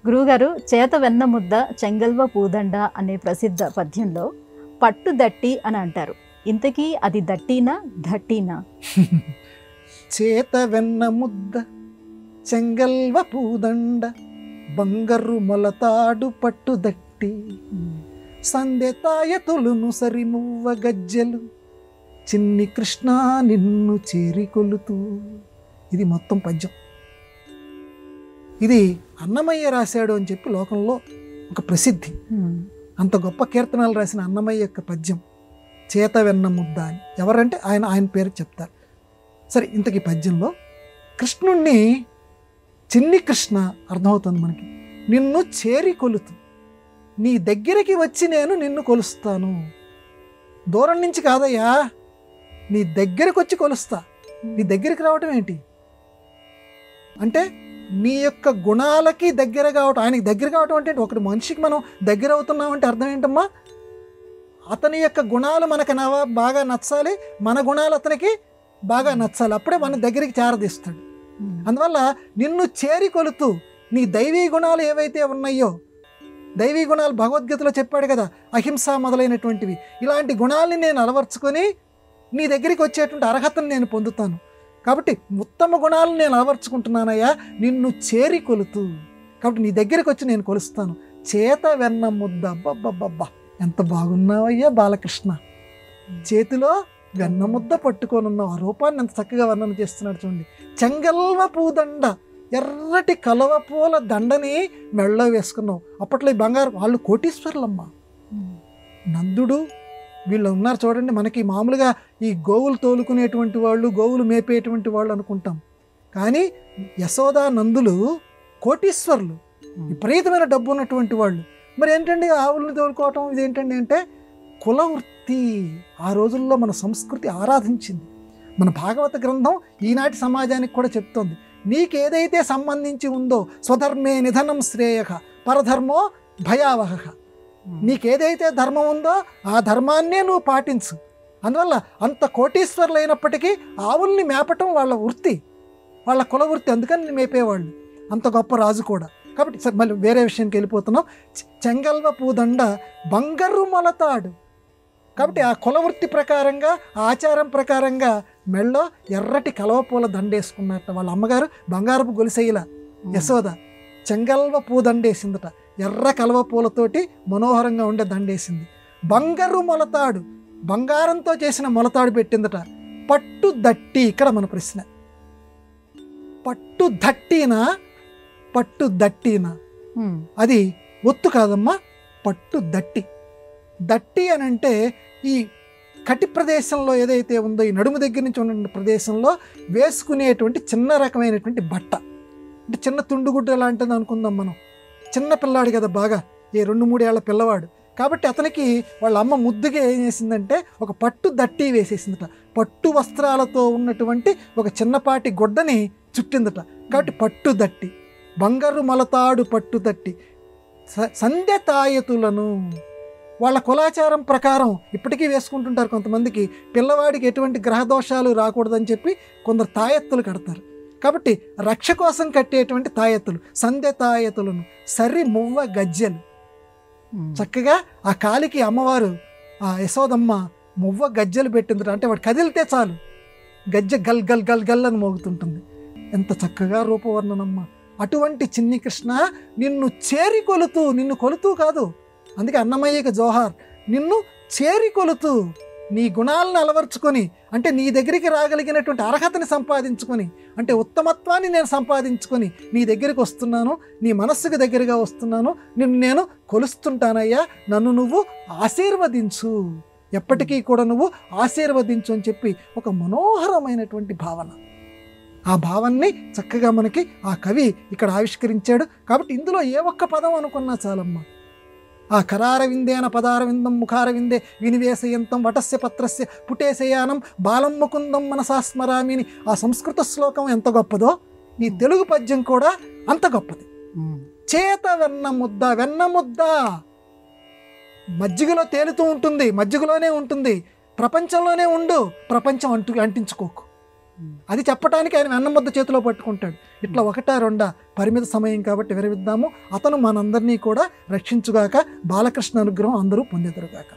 గురువుగారు, చేత వెన్న ముద్ద చెంగల్వ పూదండ అనే ప్రసిద్ధ పద్యంలో పట్టు దట్టి అని అంటారు. ఇంతకీ అది దట్టీనా ధట్టీనా? చేత వెన్న ముద్ద చెంగల్వ పూదండ బంగారు మొలతాడు పట్టుదట్టి సందె తాయతులును సరిమువ్వ గజ్జెలు చిన్ని కృష్ణ నిన్ను చేరి కొలుతూ. ఇది మొత్తం పద్యం. ఇది అన్నమయ్య రాశాడు అని చెప్పి లోకంలో ఒక ప్రసిద్ధి. అంత గొప్ప కీర్తనలు రాసిన అన్నమయ్య యొక్క పద్యం చేత వెన్న ముద్ద అని. ఎవరంటే ఆయన పేరు చెప్తారు. సరే, ఇంతకీ పద్యంలో కృష్ణుణ్ణి చిన్ని కృష్ణ అర్థమవుతుంది మనకి. నిన్ను చేరి కొలుతూ, నీ దగ్గరికి వచ్చి నేను నిన్ను కొలుస్తాను. దూరం నుంచి కాదయ్యా, నీ దగ్గరికి వచ్చి కొలుస్తా. నీ దగ్గరికి రావటం ఏంటి అంటే నీ యొక్క గుణాలకి దగ్గర కావటం. ఆయనకి దగ్గర కావటం అంటే ఒకటి మనిషికి మనం దగ్గర అవుతున్నామంటే అర్థం ఏంటమ్మా? అతని యొక్క గుణాలు మనకు బాగా నచ్చాలి, మన గుణాలు అతనికి బాగా నచ్చాలి. అప్పుడే మన దగ్గరికి చేరదీస్తాడు. అందువల్ల నిన్ను చేరి కొలుతూ నీ దైవీ గుణాలు ఏవైతే ఉన్నాయో, దైవీ గుణాలు భగవద్గీతలో చెప్పాడు కదా, అహింస మొదలైనటువంటివి, ఇలాంటి గుణాలని నేను అలవర్చుకొని నీ దగ్గరికి వచ్చేటువంటి అర్హతను నేను పొందుతాను. కాబట్టి ఉత్తమ గుణాలను నేను అలవర్చుకుంటున్నానయ్యా, నిన్ను చేరి కొలుతూ. కాబట్టి నీ దగ్గరికి వచ్చి నేను కొలుస్తాను. చేత వెన్న ముద్ద. అబ్బబ్బబ్బబ్బా, ఎంత బాగున్నావయ్యా బాలకృష్ణ. చేతిలో వెన్న ముద్ద పట్టుకొనున్నావు. ఆ రూపాన్ని ఎంత చక్కగా వర్ణన చేస్తున్నాడు చూడండి. చెంగల్వ పూదండ, ఎర్రటి కలవ పూల దండని మెళ్ళలో వేసుకున్నావు. అప్పట్లో ఈ బంగారు వాళ్ళు కోటీశ్వరులమ్మ. నందుడు వీళ్ళు ఉన్నారు చూడండి. మనకి మామూలుగా ఈ గోవులు తోలుకునేటువంటి వాళ్ళు, గోవులు మేపేటువంటి వాళ్ళు అనుకుంటాం. కానీ యశోదా నందులు కోటీశ్వరులు, విపరీతమైన డబ్బు ఉన్నటువంటి వాళ్ళు. మరి ఏంటండి ఆవుల్ని తోలుకోవటం ఇదేంటండి అంటే కులవృత్తి. ఆ రోజుల్లో మన సంస్కృతి ఆరాధించింది. మన భాగవత గ్రంథం ఈనాటి సమాజానికి కూడా చెప్తోంది, నీకేదైతే సంబంధించి ఉందో స్వధర్మే నిధనం శ్రేయః పరధర్మో భయావహ. నీకేదైతే ధర్మం ఉందో ఆ ధర్మాన్నే నువ్వు పాటించు. అందువల్ల అంత కోటీశ్వరులు అయినప్పటికీ ఆవుల్ని మేపటం వాళ్ళ వృత్తి, వాళ్ళ కుల వృత్తి. అందుకని మేపేవాళ్ళు. అంత గొప్ప రాజు కూడా. కాబట్టి సరే, మళ్ళీ వేరే విషయానికి వెళ్ళిపోతున్నాం. చెంగల్వ పూదండ బంగారు మొలతాడు. కాబట్టి ఆ కులవృత్తి ప్రకారంగా, ఆచారం ప్రకారంగా మెళ్ళో ఎర్రటి కలవపూల దండేసుకున్నట్ట. వాళ్ళ అమ్మగారు బంగారపు గొలుసెయ్యల యశోద చెంగల్వ పూ దండేసిందట. ఎర్ర కలవ పూలతోటి మనోహరంగా ఉండే దండేసింది. బంగారు మొలతాడు, బంగారంతో చేసిన మొలతాడు పెట్టిందట. పట్టు దట్టి. ఇక్కడ మన ప్రశ్న, పట్టు దట్టినా పట్టు దట్టినా? అది ఒత్తు కాదమ్మా, పట్టు దట్టి. దట్టి అని అంటే ఈ కటి ప్రదేశంలో ఏదైతే ఉందో, ఈ నడుము దగ్గర నుంచి ఉన్న ప్రదేశంలో వేసుకునేటువంటి చిన్న రకమైనటువంటి బట్ట. అంటే చిన్న తుండుగుడ్డ లాంటిది అనుకుందాం మనం. చిన్న పిల్లాడు కదా, బాగా 2-3 ఏళ్ల పిల్లవాడు. కాబట్టి అతనికి వాళ్ళ అమ్మ ముద్దుగా ఏం చేసిందంటే ఒక పట్టు దట్టి వేసేసిందట. పట్టు వస్త్రాలతో ఉన్నటువంటి ఒక చిన్నపాటి గుడ్డని చుట్టిందట. కాబట్టి పట్టు దట్టి. బంగారు మొలతాడు పట్టు దట్టి. సంధ్య తాయతులను వాళ్ళ కులాచారం ప్రకారం ఇప్పటికీ వేసుకుంటుంటారు. కొంతమందికి పిల్లవాడికి ఎటువంటి గ్రహదోషాలు రాకూడదని చెప్పి కొందరు తాయెత్తులు కడతారు. కాబట్టి రక్ష కోసం కట్టేటువంటి తాయెత్తులు, సంధ్య తాయెత్తులను. సరి మువ్వ గజ్జెలు. చక్కగా ఆ కాలికి అమ్మవారు, ఆ యశోదమ్మ మువ్వ గజ్జెలు పెట్టిందట. అంటే వాడు కదిలితే చాలు గజ్జె గల్ గల్ గల్ గల్ అని మోగుతుంటుంది. ఎంత చక్కగా రూపవర్ణనమ్మ. అటువంటి చిన్ని కృష్ణ నిన్ను చేరి కొలుతూ, నిన్ను కొలుతూ కాదు, అందుకే అన్నమయ్యకి జోహార్, నిన్ను చేరి కొలుతూ, నీ గుణాలను అలవర్చుకొని, అంటే నీ దగ్గరికి రాగలిగినటువంటి అర్హతని సంపాదించుకొని, అంటే ఉత్తమత్వాన్ని నేను సంపాదించుకొని నీ దగ్గరికి వస్తున్నాను, నీ మనస్సుకు దగ్గరగా వస్తున్నాను, నిన్ను నేను కొలుస్తుంటానయ్యా, నన్ను నువ్వు ఆశీర్వదించు, ఎప్పటికీ కూడా నువ్వు ఆశీర్వదించు అని చెప్పి ఒక మనోహరమైనటువంటి భావన. ఆ భావాన్ని చక్కగా మనకి ఆ కవి ఇక్కడ ఆవిష్కరించాడు. కాబట్టి ఇందులో ఏ ఒక్క పదం అనుకున్నా చాలమ్మా. ఆ కరారవిందేన పదారవిందం ముఖారవిందే వినివేశయంతం వటస్య పత్రస్య పుటేశయానం బాలం ముకుందం మనసాస్మరామిని ఆ సంస్కృత శ్లోకం ఎంత గొప్పదో ఈ తెలుగు పద్యం కూడా అంత గొప్పది. చేత వెన్న ముద్ద. వెన్న ముద్ద మజ్జిగలో తేలుతూ ఉంటుంది, మజ్జిగలోనే ఉంటుంది, ప్రపంచంలోనే ఉండు, ప్రపంచం అంటించుకోకు. అది చెప్పడానికి ఆయన వెన్న ముద్ద చేతిలో పట్టుకుంటాడు. ఇట్లా ఒకటా రెండా పరిమిత సమయం కాబట్టి విరమిద్దాము. అతను మనందరినీ కూడా రక్షించుగాక. బాలకృష్ణ అనుగ్రహం అందరూ పొందెదరుగాక.